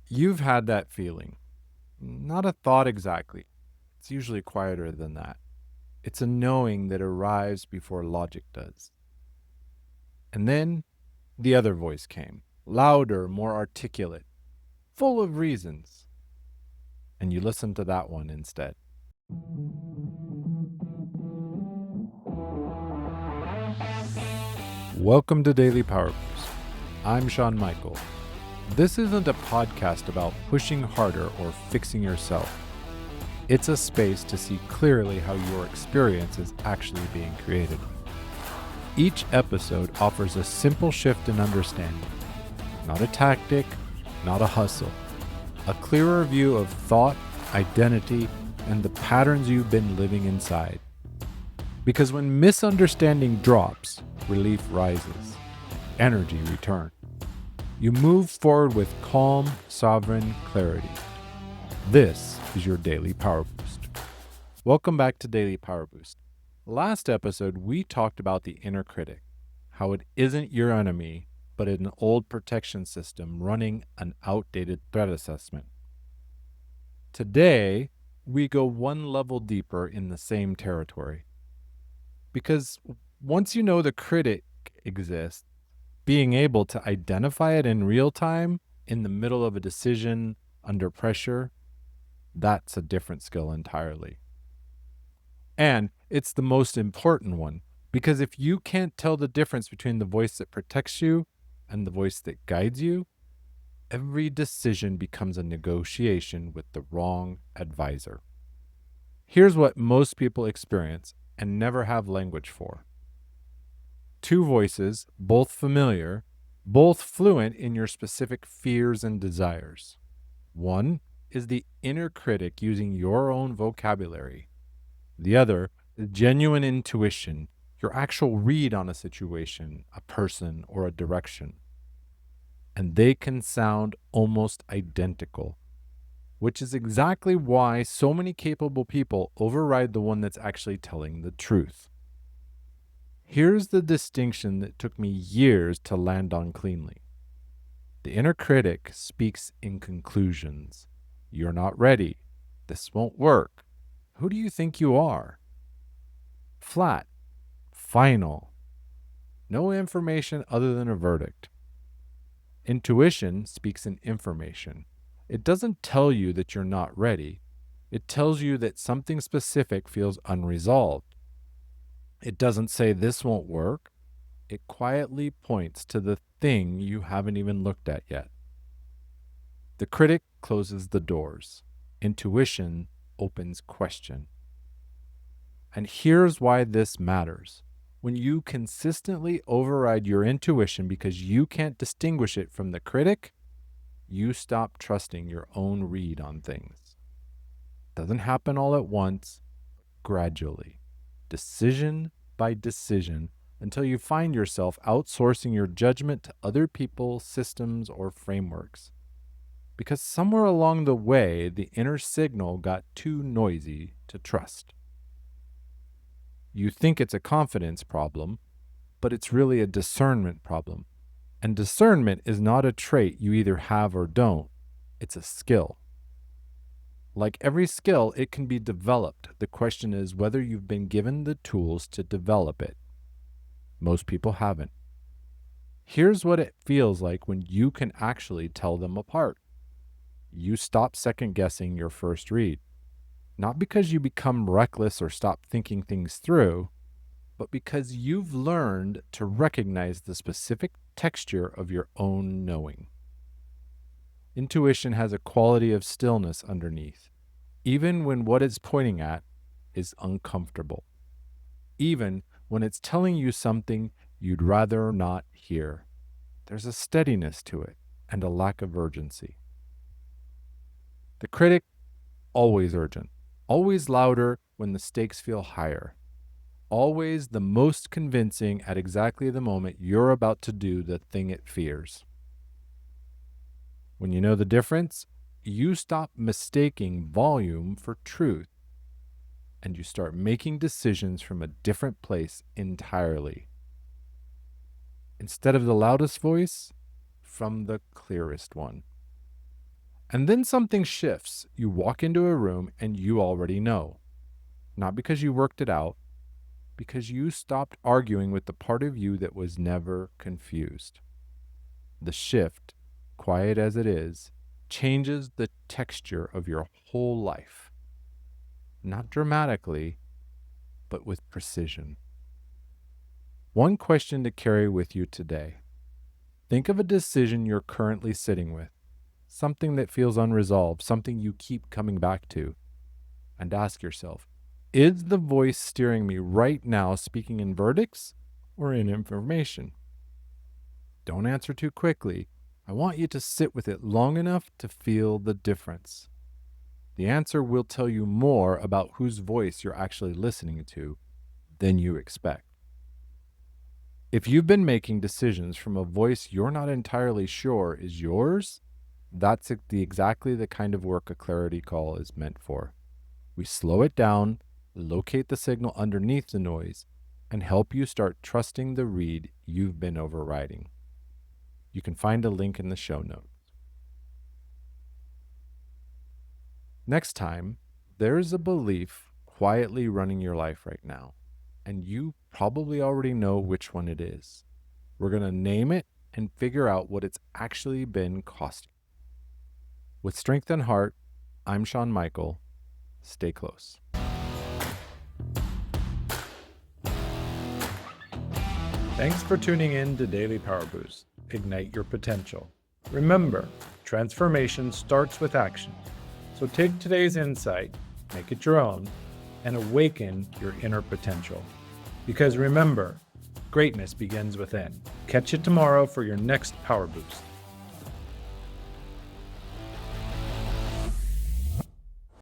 You've had that feeling. Not a thought exactly. It's usually quieter than that. It's a knowing that arrives before logic does. And then the other voice came, louder, more articulate, full of reasons. And you listened to that one instead. Welcome to Daily Power Boost. I'm Sean Michael. This isn't a podcast about pushing harder or fixing yourself. It's a space to see clearly how your experience is actually being created. Each episode offers a simple shift in understanding, not a tactic, not a hustle, a clearer view of thought, identity, and the patterns you've been living inside. Because when misunderstanding drops, relief rises, energy returns. You move forward with calm, sovereign clarity. This is your Daily Power Boost. Welcome back to Daily Power Boost. Last episode, we talked about the inner critic, how it isn't your enemy, but an old protection system running an outdated threat assessment. Today, we go one level deeper in the same territory. Because once you know the critic exists, being able to identify it in real time, in the middle of a decision, under pressure, that's a different skill entirely. And it's the most important one, because if you can't tell the difference between the voice that protects you and the voice that guides you, every decision becomes a negotiation with the wrong advisor. Here's what most people experience and never have language for. Two voices, both familiar, both fluent in your specific fears and desires. One is the inner critic using your own vocabulary. The other is genuine intuition, your actual read on a situation, a person, or a direction. And they can sound almost identical, which is exactly why so many capable people override the one that's actually telling the truth. Here's the distinction that took me years to land on cleanly. The inner critic speaks in conclusions. You're not ready. This won't work. Who do you think you are? Flat. Final. No information other than a verdict. Intuition speaks in information. It doesn't tell you that you're not ready. It tells you that something specific feels unresolved. It doesn't say this won't work. It quietly points to the thing you haven't even looked at yet. The critic closes the doors. Intuition opens question. And here's why this matters. When you consistently override your intuition because you can't distinguish it from the critic, you stop trusting your own read on things. It doesn't happen all at once, gradually, decision by decision, until you find yourself outsourcing your judgment to other people, systems, or frameworks. Because somewhere along the way, the inner signal got too noisy to trust. You think it's a confidence problem, but it's really a discernment problem. And discernment is not a trait you either have or don't, it's a skill. Like every skill, it can be developed. The question is whether you've been given the tools to develop it. Most people haven't. Here's what it feels like when you can actually tell them apart. You stop second guessing your first read. Not because you become reckless or stop thinking things through, but because you've learned to recognize the specific texture of your own knowing. Intuition has a quality of stillness underneath, even when what it's pointing at is uncomfortable. Even when it's telling you something you'd rather not hear. There's a steadiness to it and a lack of urgency. The critic, always urgent, always louder when the stakes feel higher, always the most convincing at exactly the moment you're about to do the thing it fears. When you know the difference, you stop mistaking volume for truth, and you start making decisions from a different place entirely. Instead of the loudest voice, from the clearest one. And then something shifts. You walk into a room and you already know. Not because you worked it out, because you stopped arguing with the part of you that was never confused. The shift, quiet as it is, changes the texture of your whole life. Not dramatically, but with precision. One question to carry with you today. Think of a decision you're currently sitting with, something that feels unresolved, something you keep coming back to, and ask yourself, is the voice steering me right now speaking in verdicts or in information? Don't answer too quickly. I want you to sit with it long enough to feel the difference. The answer will tell you more about whose voice you're actually listening to than you expect. If you've been making decisions from a voice you're not entirely sure is yours, that's exactly the kind of work a clarity call is meant for. We slow it down, locate the signal underneath the noise, and help you start trusting the read you've been overriding. You can find a link in the show notes. Next time, there's a belief quietly running your life right now, and you probably already know which one it is. We're going to name it and figure out what it's actually been costing. With Strength and Heart, I'm Sean Michael. Stay close. Thanks for tuning in to Daily Power Boost. Ignite your potential. Remember, transformation starts with action. So take today's insight, make it your own, and awaken your inner potential. Because remember, greatness begins within. Catch you tomorrow for your next Power Boost.